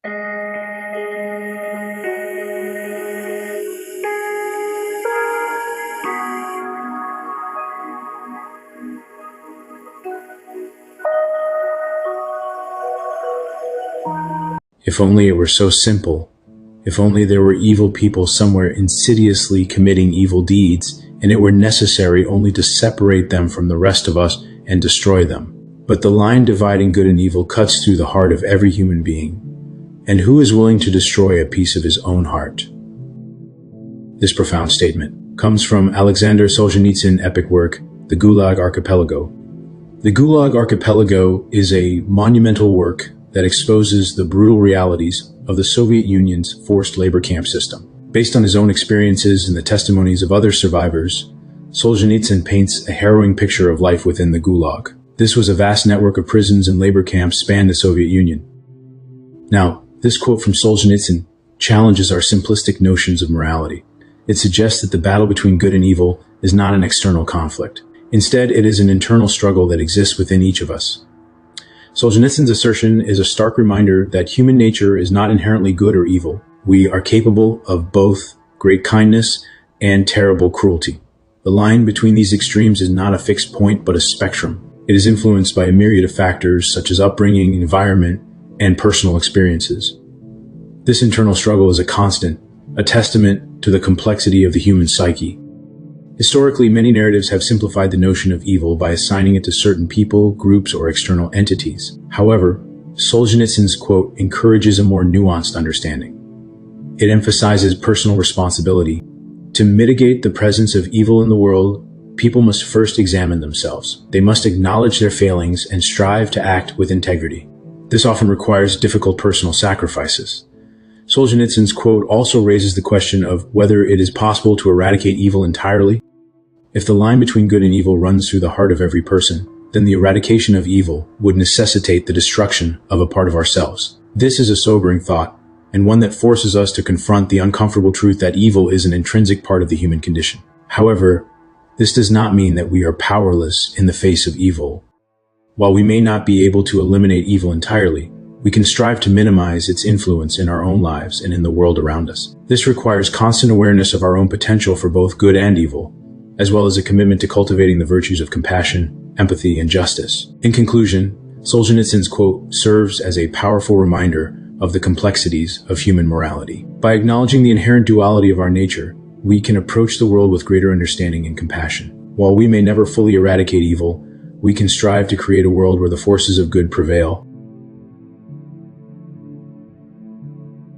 If only it were so simple. If only there were evil people somewhere insidiously committing evil deeds, and it were necessary only to separate them from the rest of us and destroy them. But the line dividing good and evil cuts through the heart of every human being. And who is willing to destroy a piece of his own heart? This profound statement comes from Aleksandr Solzhenitsyn's epic work, The Gulag Archipelago. The Gulag Archipelago is a monumental work that exposes the brutal realities of the Soviet Union's forced labor camp system. Based on his own experiences and the testimonies of other survivors, Solzhenitsyn paints a harrowing picture of life within the Gulag. This was a vast network of prisons and labor camps spanned the Soviet Union. Now, this quote from Solzhenitsyn challenges our simplistic notions of morality. It suggests that the battle between good and evil is not an external conflict. Instead, it is an internal struggle that exists within each of us. Solzhenitsyn's assertion is a stark reminder that human nature is not inherently good or evil. We are capable of both great kindness and terrible cruelty. The line between these extremes is not a fixed point, but a spectrum. It is influenced by a myriad of factors such as upbringing, environment, and personal experiences. This internal struggle is a constant, a testament to the complexity of the human psyche. Historically, many narratives have simplified the notion of evil by assigning it to certain people, groups, or external entities. However, Solzhenitsyn's quote encourages a more nuanced understanding. It emphasizes personal responsibility. To mitigate the presence of evil in the world, people must first examine themselves. They must acknowledge their failings and strive to act with integrity. This often requires difficult personal sacrifices. Solzhenitsyn's quote also raises the question of whether it is possible to eradicate evil entirely. If the line between good and evil runs through the heart of every person, then the eradication of evil would necessitate the destruction of a part of ourselves. This is a sobering thought, and one that forces us to confront the uncomfortable truth that evil is an intrinsic part of the human condition. However, this does not mean that we are powerless in the face of evil. While we may not be able to eliminate evil entirely, we can strive to minimize its influence in our own lives and in the world around us. This requires constant awareness of our own potential for both good and evil, as well as a commitment to cultivating the virtues of compassion, empathy, and justice. In conclusion, Solzhenitsyn's quote serves as a powerful reminder of the complexities of human morality. By acknowledging the inherent duality of our nature, we can approach the world with greater understanding and compassion. While we may never fully eradicate evil, we can strive to create a world where the forces of good prevail